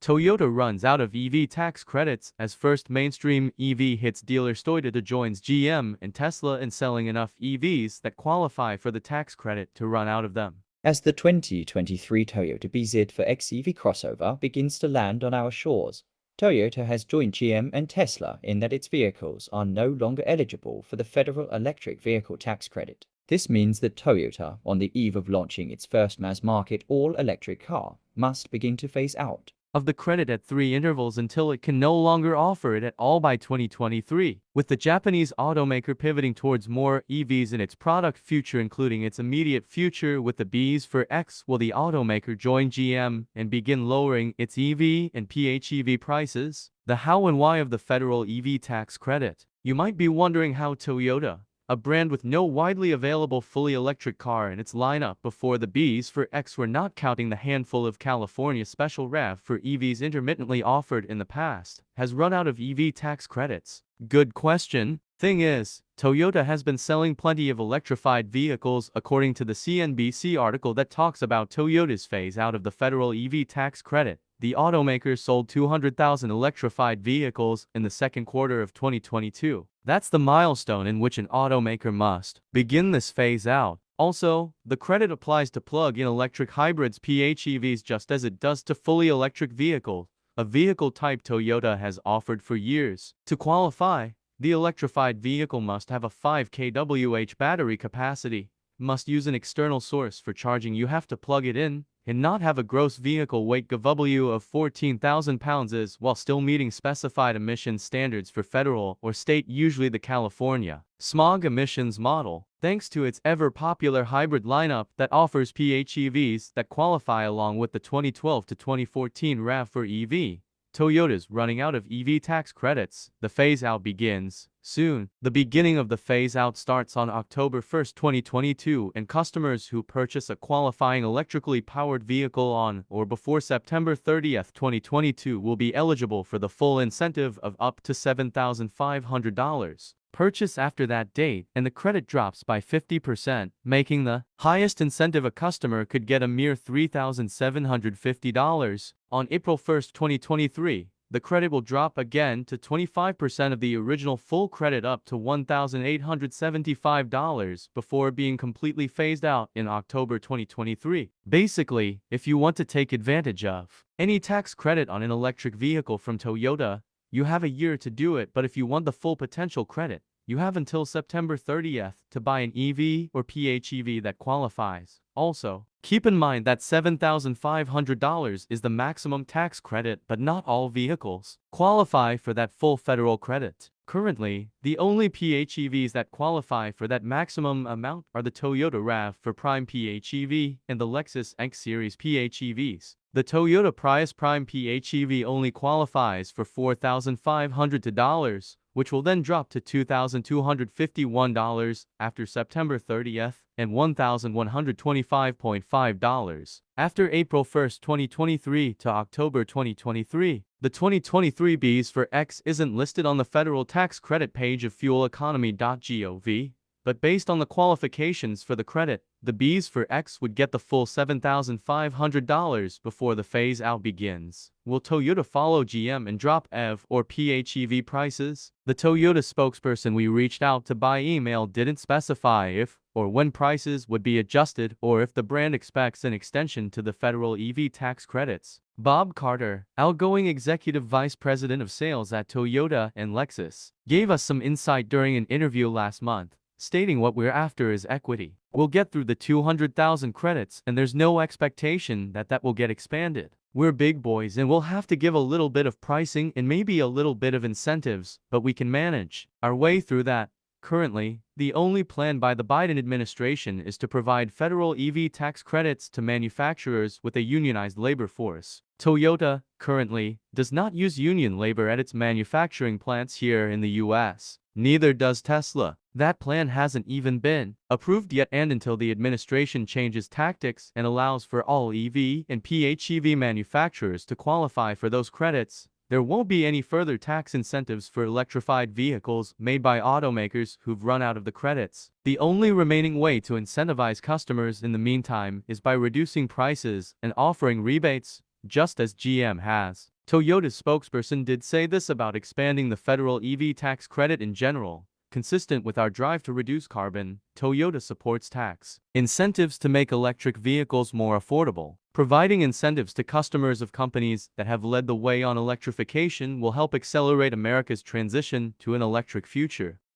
Toyota runs out of EV tax credits as first mainstream EV hits dealers. Toyota joins GM and Tesla in selling enough EVs that qualify for the tax credit to run out of them. As the 2023 Toyota BZ for XEV crossover begins to land on our shores, Toyota has joined GM and Tesla in that its vehicles are no longer eligible for the federal electric vehicle tax credit. This means that Toyota, on the eve of launching its first mass-market all-electric car, must begin to phase out of the credit at 3 intervals until it can no longer offer it at all by 2023. With the Japanese automaker pivoting towards more EVs in its product future, including its immediate future with the Bs for X, will the automaker join GM and begin lowering its EV and PHEV prices? The how and why of the federal EV tax credit. You might be wondering how Toyota, a brand with no widely available fully electric car in its lineup before the Bs for X, were not counting the handful of California special REV for EVs intermittently offered in the past, has run out of EV tax credits. Good question. Thing is, Toyota has been selling plenty of electrified vehicles according to the CNBC article that talks about Toyota's phase out of the federal EV tax credit. The automaker sold 200,000 electrified vehicles in the second quarter of 2022. That's the milestone in which an automaker must begin this phase out. Also, the credit applies to plug-in electric hybrids PHEVs just as it does to fully electric vehicles, a vehicle type Toyota has offered for years. To qualify, the electrified vehicle must have a 5 kWh battery capacity, must use an external source for charging, you have to plug it in, and not have a gross vehicle weight GVW of 14,000 pounds while still meeting specified emissions standards for federal or state, usually the California smog emissions model. Thanks to its ever-popular hybrid lineup that offers PHEVs that qualify along with the 2012 to 2014 RAV for EV, Toyota's running out of EV tax credits. The phase-out begins soon. The beginning of the phase-out starts on October 1, 2022, and customers who purchase a qualifying electrically powered vehicle on or before September 30, 2022 will be eligible for the full incentive of up to $7,500. Purchase after that date, and the credit drops by 50%, making the highest incentive a customer could get a mere $3,750. On April 1, 2023, the credit will drop again to 25% of the original full credit up to $1,875 before being completely phased out in October 2023. Basically, if you want to take advantage of any tax credit on an electric vehicle from Toyota, you have a year to do it, but if you want the full potential credit, you have until September 30th to buy an EV or PHEV that qualifies. Also, keep in mind that $7,500 is the maximum tax credit, but not all vehicles qualify for that full federal credit. Currently, the only PHEVs that qualify for that maximum amount are the Toyota RAV for Prime PHEV and the Lexus X Series PHEVs. The Toyota Prius Prime PHEV only qualifies for $4,500, which will then drop to $2,251 after September 30th and $1,125.5 after April 1, 2023 to October 2023. The 2023 Bs for X isn't listed on the federal tax credit page of fueleconomy.gov, but based on the qualifications for the credit, the Bs for X would get the full $7,500 before the phase-out begins. Will Toyota follow GM and drop EV or PHEV prices? The Toyota spokesperson we reached out to by email didn't specify if or when prices would be adjusted or if the brand expects an extension to the federal EV tax credits. Bob Carter, outgoing executive vice president of sales at Toyota and Lexus, gave us some insight during an interview last month, stating what we're after is equity. We'll get through the 200,000 credits and there's no expectation that will get expanded. We're big boys and we'll have to give a little bit of pricing and maybe a little bit of incentives, but we can manage our way through that. Currently, the only plan by the Biden administration is to provide federal EV tax credits to manufacturers with a unionized labor force. Toyota, currently, does not use union labor at its manufacturing plants here in the US. Neither does Tesla. That plan hasn't even been approved yet, and until the administration changes tactics and allows for all EV and PHEV manufacturers to qualify for those credits, there won't be any further tax incentives for electrified vehicles made by automakers who've run out of the credits. The only remaining way to incentivize customers in the meantime is by reducing prices and offering rebates, just as GM has. Toyota's spokesperson did say this about expanding the federal EV tax credit in general. Consistent with our drive to reduce carbon, Toyota supports tax incentives to make electric vehicles more affordable. Providing incentives to customers of companies that have led the way on electrification will help accelerate America's transition to an electric future.